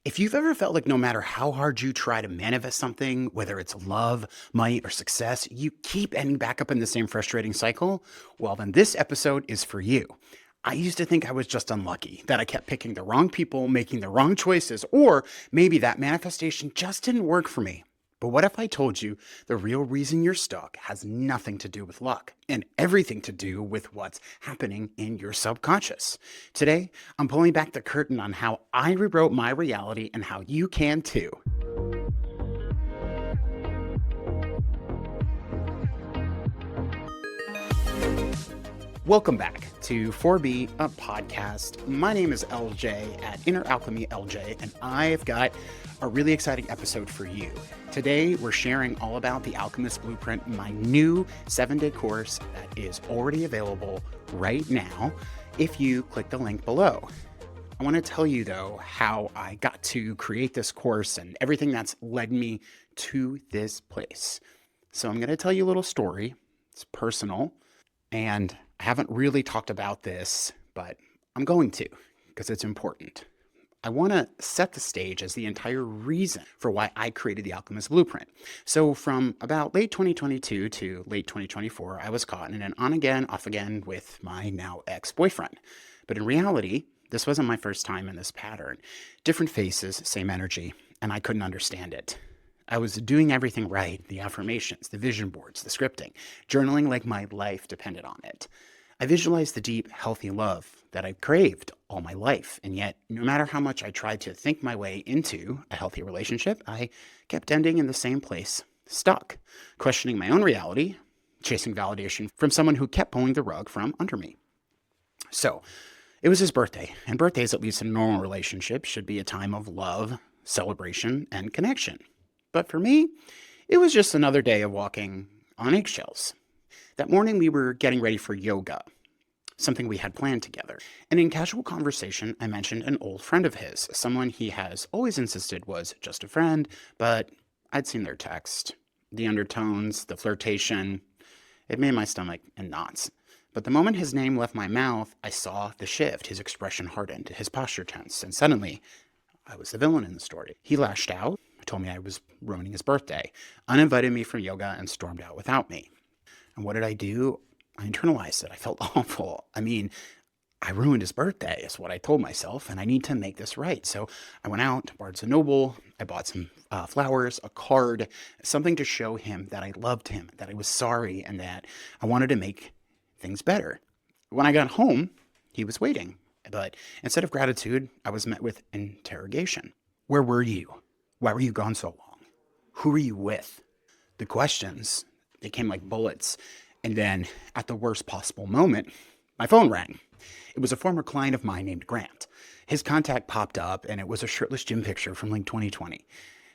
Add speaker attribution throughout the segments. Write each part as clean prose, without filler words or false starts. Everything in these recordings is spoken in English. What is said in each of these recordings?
Speaker 1: If you've ever felt like no matter how hard you try to manifest something, whether it's love, money, or success, you keep ending back up in the same frustrating cycle, well, then this episode is for you. I used to think I was just unlucky, that I kept picking the wrong people, making the wrong choices, or maybe that manifestation just didn't work for me. But what if I told you the real reason you're stuck has nothing to do with luck and everything to do with what's happening in your subconscious? Today, I'm pulling back the curtain on how I rewrote my reality and how you can too. Welcome back to 4B, a podcast. My name is LJ at Inner Alchemy LJ, and I've got a really exciting episode for you. Today, we're sharing all about the Alchemist's Blueprint, my new 7-day course that is already available right now if you click the link below. I want to tell you, though, how I got to create this course and everything that's led me to this place. So I'm going to tell you a little story. It's personal, and I haven't really talked about this, but I'm going to because it's important. I want to set the stage as the entire reason for why I created the Alchemist Blueprint. So from about late 2022 to late 2024, I was caught in an on-again, off-again with my now ex-boyfriend. But in reality, this wasn't my first time in this pattern. Different faces, same energy, and I couldn't understand it. I was doing everything right, the affirmations, the vision boards, the scripting, journaling like my life depended on it. I visualized the deep, healthy love that I craved all my life, and yet no matter how much I tried to think my way into a healthy relationship, I kept ending in the same place, stuck, questioning my own reality, chasing validation from someone who kept pulling the rug from under me. So it was his birthday, and birthdays, at least in a normal relationship, should be a time of love, celebration, and connection. But for me, it was just another day of walking on eggshells. That morning, we were getting ready for yoga, something we had planned together. And in casual conversation, I mentioned an old friend of his, someone he has always insisted was just a friend, but I'd seen their text. The undertones, the flirtation, it made my stomach in knots. But the moment his name left my mouth, I saw the shift. His expression hardened, his posture tense, and suddenly, I was the villain in the story. He lashed out, told me I was ruining his birthday, uninvited me from yoga, and stormed out without me. And what did I do? I internalized it. I felt awful. I ruined his birthday is what I told myself, and I need to make this right. So I went out to Barnes & Noble. I bought some flowers, a card, something to show him that I loved him, that I was sorry, and that I wanted to make things better. When I got home, he was waiting. But instead of gratitude, I was met with interrogation. Where were you? Why were you gone so long? Who were you with? The questions, they came like bullets. And then at the worst possible moment, my phone rang. It was a former client of mine named Grant. His contact popped up, and it was a shirtless gym picture from like 2020.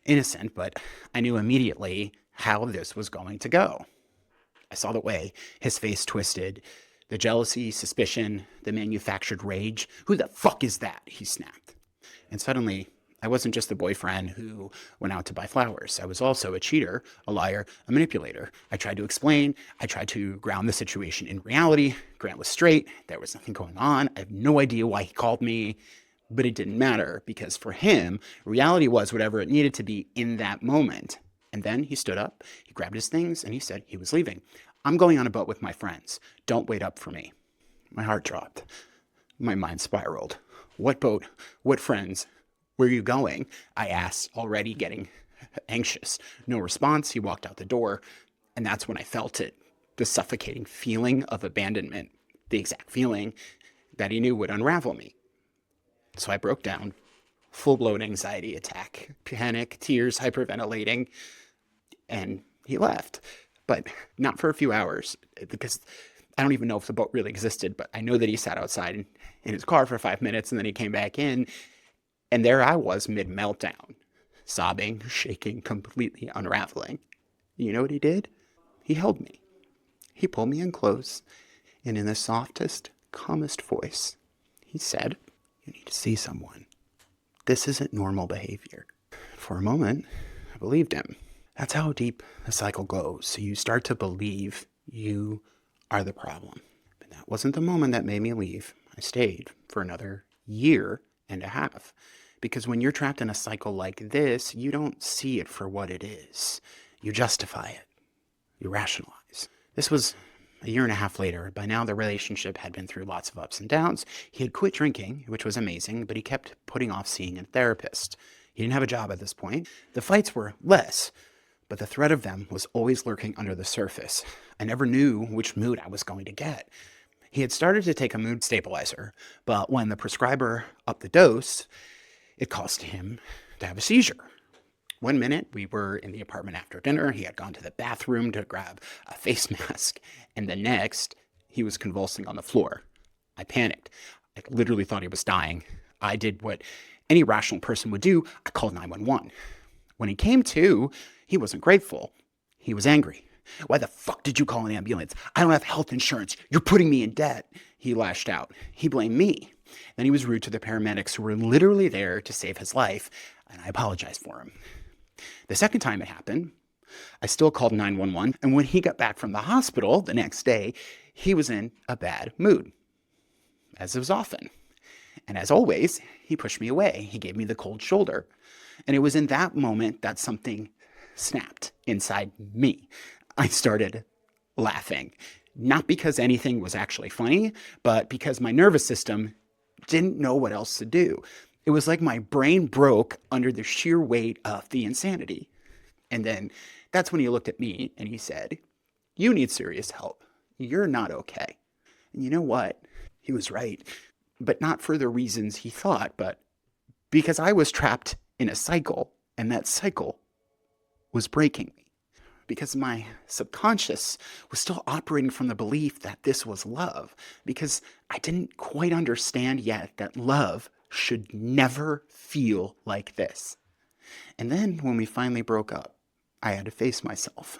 Speaker 1: Innocent, but I knew immediately how this was going to go. I saw the way his face twisted, the jealousy, suspicion, the manufactured rage. Who the fuck is that? He snapped. And suddenly, I wasn't just the boyfriend who went out to buy flowers. I was also a cheater, a liar, a manipulator. I tried to explain. I tried to ground the situation in reality. Grant was straight. There was nothing going on. I have no idea why he called me, but it didn't matter because for him, reality was whatever it needed to be in that moment. And then he stood up, he grabbed his things, and he said he was leaving. I'm going on a boat with my friends. Don't wait up for me. My heart dropped. My mind spiraled. What boat? What friends? Where are you going? I asked, already getting anxious. No response. He walked out the door, and that's when I felt it. The suffocating feeling of abandonment, the exact feeling that he knew would unravel me. So I broke down, full-blown anxiety attack, panic, tears, hyperventilating, and he left. But not for a few hours, because I don't even know if the boat really existed, but I know that he sat outside in his car for 5 minutes, and then he came back in, and there I was mid-meltdown, sobbing, shaking, completely unraveling. You know what he did? He held me. He pulled me in close, and in the softest, calmest voice, he said, "You need to see someone. This isn't normal behavior." For a moment, I believed him. That's how deep the cycle goes. So you start to believe you are the problem. But that wasn't the moment that made me leave. I stayed for another year and a half Because when you're trapped in a cycle like this, you don't see it for what it is. You justify it. You rationalize. This was a year and a half later. By now, the relationship had been through lots of ups and downs. He had quit drinking, which was amazing, but he kept putting off seeing a therapist. He didn't have a job at this point. The fights were less, but the threat of them was always lurking under the surface. I never knew which mood I was going to get. He had started to take a mood stabilizer, but when the prescriber upped the dose, it caused him to have a seizure. One minute, we were in the apartment after dinner. He had gone to the bathroom to grab a face mask. And the next, he was convulsing on the floor. I panicked. I literally thought he was dying. I did what any rational person would do. I called 911. When he came to, he wasn't grateful. He was angry. Why the fuck did you call an ambulance? I don't have health insurance. You're putting me in debt. He lashed out. He blamed me. Then he was rude to the paramedics who were literally there to save his life, and I apologized for him. The second time it happened, I still called 911, and when he got back from the hospital the next day, he was in a bad mood, as is often. And as always, he pushed me away. He gave me the cold shoulder. And it was in that moment that something snapped inside me. I started laughing, not because anything was actually funny, but because my nervous system didn't know what else to do. It was like my brain broke under the sheer weight of the insanity. And then that's when he looked at me and he said, "You need serious help. You're not okay." And you know what? He was right, but not for the reasons he thought, but because I was trapped in a cycle, and that cycle was breaking me. Because my subconscious was still operating from the belief that this was love, because I didn't quite understand yet that love should never feel like this. And then when we finally broke up, I had to face myself.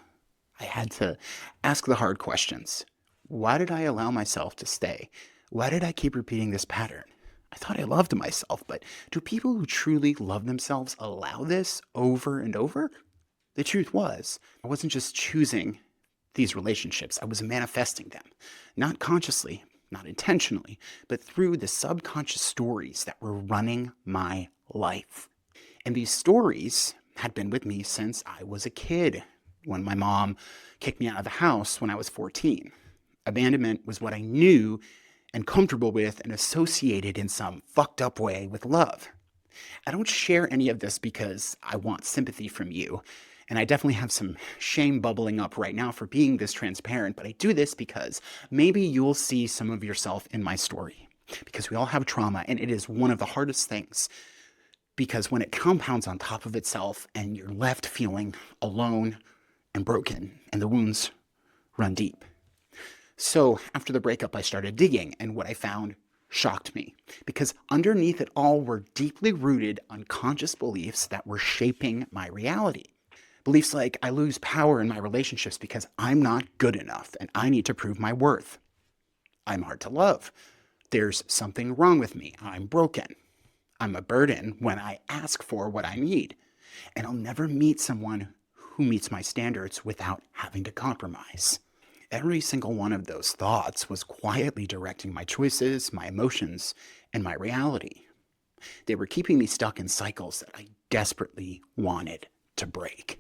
Speaker 1: I had to ask the hard questions. Why did I allow myself to stay? Why did I keep repeating this pattern? I thought I loved myself, but do people who truly love themselves allow this over and over? The truth was, I wasn't just choosing these relationships, I was manifesting them. Not consciously, not intentionally, but through the subconscious stories that were running my life. And these stories had been with me since I was a kid, when my mom kicked me out of the house when I was 14. Abandonment was what I knew and comfortable with and associated in some fucked up way with love. I don't share any of this because I want sympathy from you. And I definitely have some shame bubbling up right now for being this transparent, but I do this because maybe you'll see some of yourself in my story. Because we all have trauma, and it is one of the hardest things. Because when it compounds on top of itself and you're left feeling alone and broken, and the wounds run deep. So after the breakup, I started digging, and what I found shocked me. Because underneath it all were deeply rooted unconscious beliefs that were shaping my reality. Beliefs like I lose power in my relationships because I'm not good enough and I need to prove my worth. I'm hard to love. There's something wrong with me. I'm broken. I'm a burden when I ask for what I need. And I'll never meet someone who meets my standards without having to compromise. Every single one of those thoughts was quietly directing my choices, my emotions, and my reality. They were keeping me stuck in cycles that I desperately wanted to break.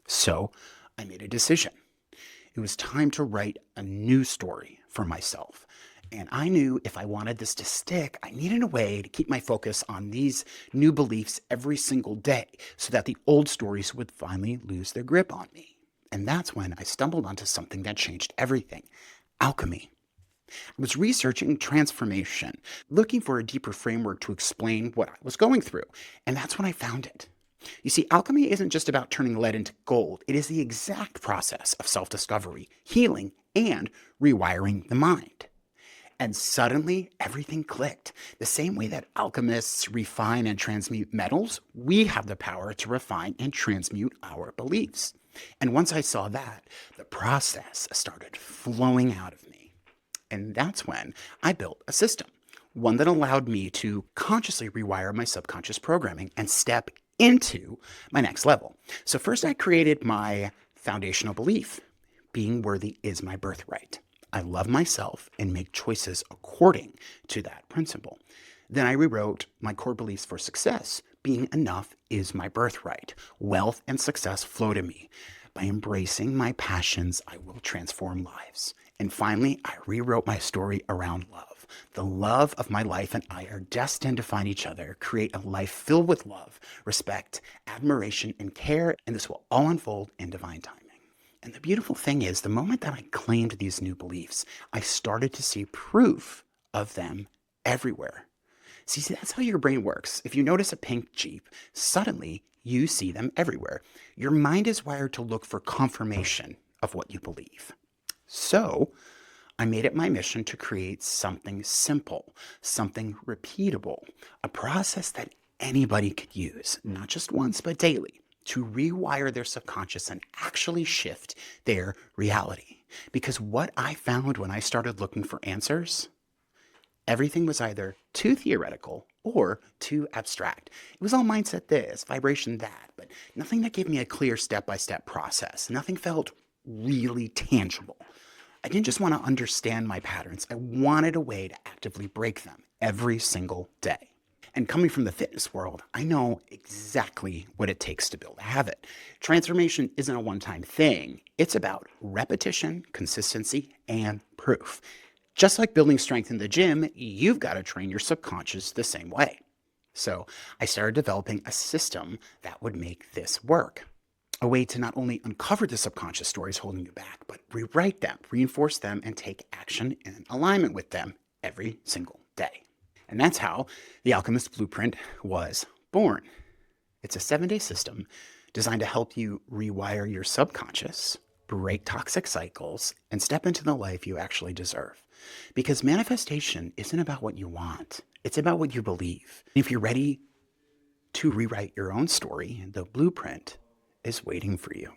Speaker 1: So I made a decision. It was time to write a new story for myself. And I knew if I wanted this to stick, I needed a way to keep my focus on these new beliefs every single day so that the old stories would finally lose their grip on me. And that's when I stumbled onto something that changed everything: alchemy. I was researching transformation, looking for a deeper framework to explain what I was going through. And that's when I found it. You see, alchemy isn't just about turning lead into gold. It is the exact process of self-discovery, healing, and rewiring the mind. And suddenly, everything clicked. The same way that alchemists refine and transmute metals, we have the power to refine and transmute our beliefs. And once I saw that, the process started flowing out of me. And that's when I built a system, one that allowed me to consciously rewire my subconscious programming and step into my next level. So first I created my foundational belief: being worthy is my birthright. I love myself and make choices according to that principle. Then I rewrote my core beliefs for success. Being enough is my birthright. Wealth and success flow to me. By embracing my passions, I will transform lives. And finally, I rewrote my story around love. The love of my life and I are destined to find each other, create a life filled with love, respect, admiration, and care, and this will all unfold in divine timing. And the beautiful thing is, the moment that I claimed these new beliefs, I started to see proof of them everywhere. See, that's how your brain works. If you notice a pink Jeep, suddenly you see them everywhere. Your mind is wired to look for confirmation of what you believe. So I made it my mission to create something simple, something repeatable, a process that anybody could use, not just once, but daily, to rewire their subconscious and actually shift their reality. Because what I found when I started looking for answers, everything was either too theoretical or too abstract. It was all mindset this, vibration that, but nothing that gave me a clear step-by-step process. Nothing felt really tangible. I didn't just want to understand my patterns. I wanted a way to actively break them every single day. And coming from the fitness world, I know exactly what it takes to build a habit. Transformation isn't a one-time thing. It's about repetition, consistency, and proof. Just like building strength in the gym, you've got to train your subconscious the same way. So I started developing a system that would make this work. A way to not only uncover the subconscious stories holding you back, but rewrite them, reinforce them, and take action in alignment with them every single day. And that's how the Alchemist's Blueprint was born. It's a 7-day system designed to help you rewire your subconscious, break toxic cycles, and step into the life you actually deserve. Because manifestation isn't about what you want, it's about what you believe. If you're ready to rewrite your own story, the blueprint is waiting for you.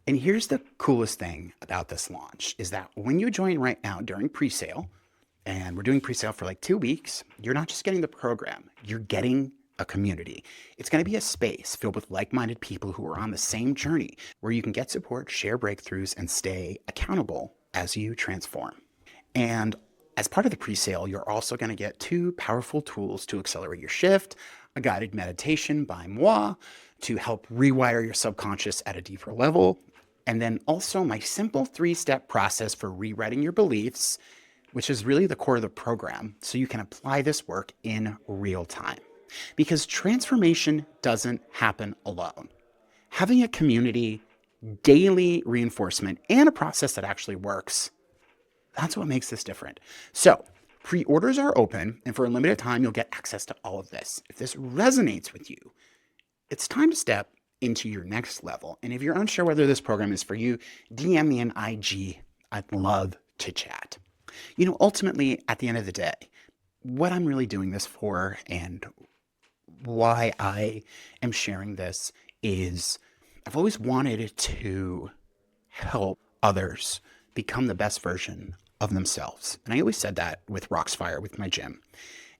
Speaker 1: And here's the coolest thing about this launch is that when you join right now during pre-sale, and we're doing pre-sale for like 2 weeks, you're not just getting the program, you're getting a community. It's going to be a space filled with like-minded people who are on the same journey where you can get support, share breakthroughs, and stay accountable as you transform. And as part of the pre-sale, you're also going to get 2 powerful tools to accelerate your shift, a guided meditation by moi to help rewire your subconscious at a deeper level, and then also my simple 3-step process for rewriting your beliefs, which is really the core of the program, so you can apply this work in real time. Because transformation doesn't happen alone. Having a community, daily reinforcement, and a process that actually works, that's what makes this different. So pre-orders are open, and for a limited time, you'll get access to all of this. If this resonates with you, it's time to step into your next level. And if you're unsure whether this program is for you, DM me an IG. I'd love to chat. You know, ultimately, at the end of the day, what I'm really doing this for and why I am sharing this is I've always wanted to help others become the best version of themselves. And I always said that with Roxfire, with my gym.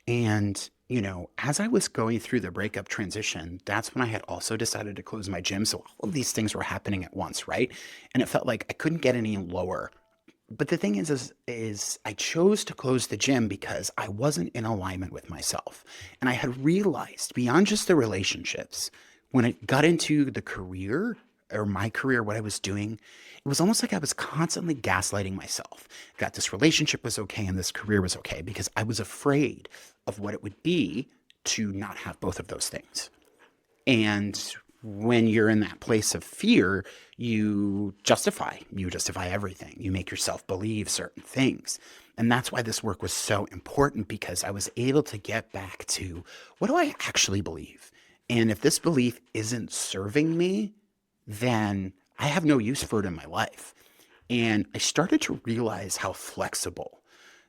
Speaker 1: And, you know, as I was going through the breakup transition, that's when I had also decided to close my gym. So all of these things were happening at once, right? And it felt like I couldn't get any lower. But the thing is I chose to close the gym because I wasn't in alignment with myself. And I had realized beyond just the relationships, when it got into the career or my career, what I was doing, it was almost like I was constantly gaslighting myself that this relationship was okay and this career was okay because I was afraid of what it would be to not have both of those things. And when you're in that place of fear, you justify everything. You make yourself believe certain things. And that's why this work was so important, because I was able to get back to, what do I actually believe? And if this belief isn't serving me, then I have no use for it in my life. And I started to realize how flexible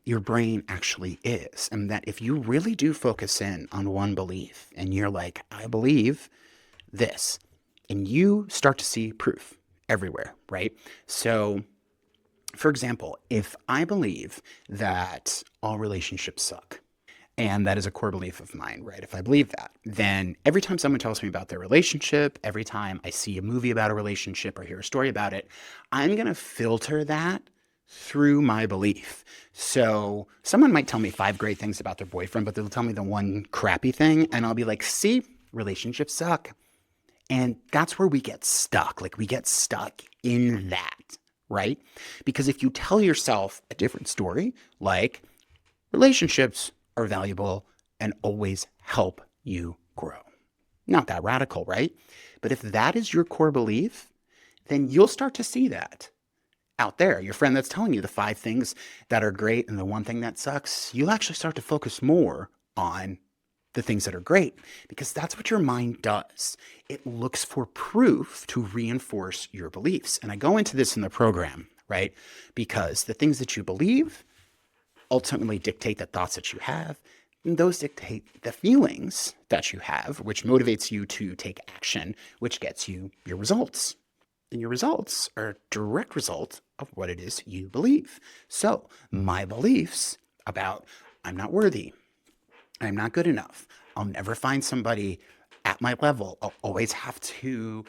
Speaker 1: your brain actually is. And that if you really do focus in on one belief and you're like, I believe this, and you start to see proof everywhere, right? So, for example, if I believe that all relationships suck, and that is a core belief of mine, right? If I believe that, then every time someone tells me about their relationship, every time I see a movie about a relationship or hear a story about it, I'm going to filter that through my belief. So someone might tell me 5 great things about their boyfriend, but they'll tell me the one crappy thing, and I'll be like, see, relationships suck. And that's where we get stuck. Like, we get stuck in that, right? Because if you tell yourself a different story, like relationships are valuable and always help you grow. Not that radical, right? But if that is your core belief, then you'll start to see that out there. Your friend that's telling you the 5 things that are great and the one thing that sucks, you'll actually start to focus more on the things that are great, because that's what your mind does. It looks for proof to reinforce your beliefs. And I go into this in the program, right? Because the things that you believe ultimately dictate the thoughts that you have, and those dictate the feelings that you have, which motivates you to take action, which gets you your results. And your results are a direct result of what it is you believe. So my beliefs about I'm not worthy, I'm not good enough, I'll never find somebody at my level, I'll always have to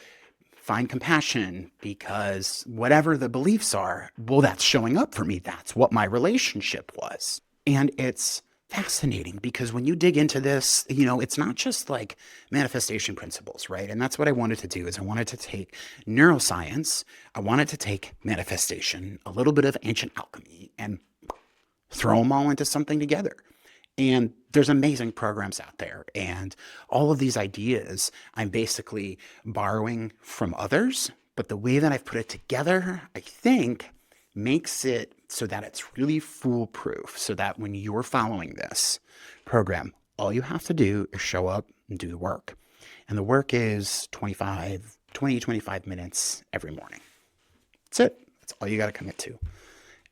Speaker 1: find compassion because whatever the beliefs are, well, that's showing up for me. That's what my relationship was. And it's fascinating because when you dig into this, it's not just like manifestation principles, right? And that's what I wanted to do is I wanted to take neuroscience, I wanted to take manifestation, a little bit of ancient alchemy, and throw them all into something together. And there's amazing programs out there. And all of these ideas, I'm basically borrowing from others. But the way that I've put it together, I think, makes it so that it's really foolproof. So that when you're following this program, all you have to do is show up and do the work. And the work is 25 minutes every morning. That's it. That's all you got to commit to.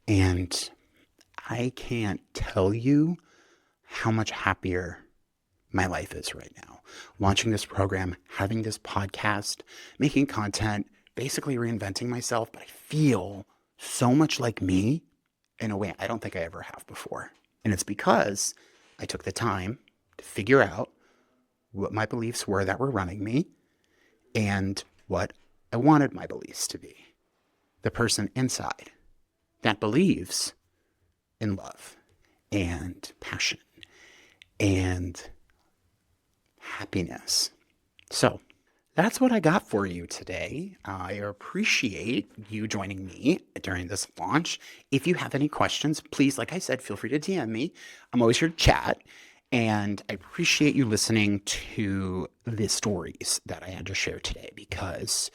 Speaker 1: And I can't tell you how much happier my life is right now. Launching this program, having this podcast, making content, basically reinventing myself, but I feel so much like me in a way I don't think I ever have before. And it's because I took the time to figure out what my beliefs were that were running me and what I wanted my beliefs to be. The person inside that believes in love and passion and happiness. So that's what I got for you today. I appreciate you joining me during this launch. If you have any questions, please, like I said, feel free to DM me. I'm always here to chat. And I appreciate you listening to the stories that I had to share today because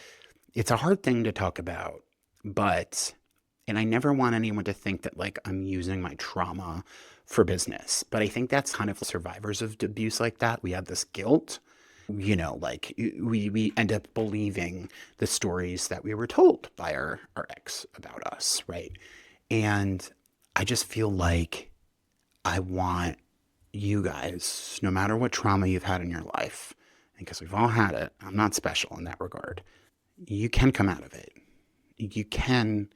Speaker 1: it's a hard thing to talk about, and I never want anyone to think that like I'm using my trauma for business. But I think that's kind of survivors of abuse like that. We have this guilt, like we end up believing the stories that we were told by our ex about us, right? And I just feel like I want you guys, no matter what trauma you've had in your life, because we've all had it, I'm not special in that regard, you can come out of it. You can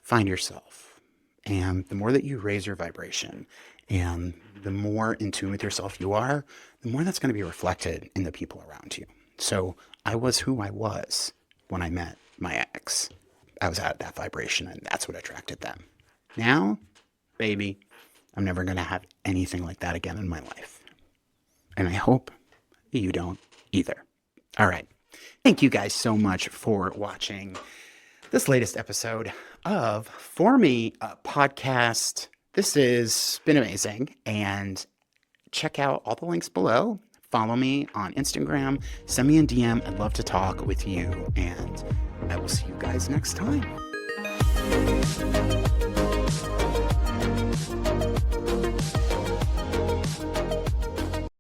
Speaker 1: find yourself. And the more that you raise your vibration and the more in tune with yourself you are, the more that's going to be reflected in the people around you. So I was who I was when I met my ex. I was at that vibration and that's what attracted them. Now, baby, I'm never going to have anything like that again in my life. And I hope you don't either. All right. Thank you guys so much for watching this latest episode of For Me Podcast. This has been amazing. And check out all the links below. Follow me on Instagram. Send me a DM. I'd love to talk with you. And I will see you guys next time.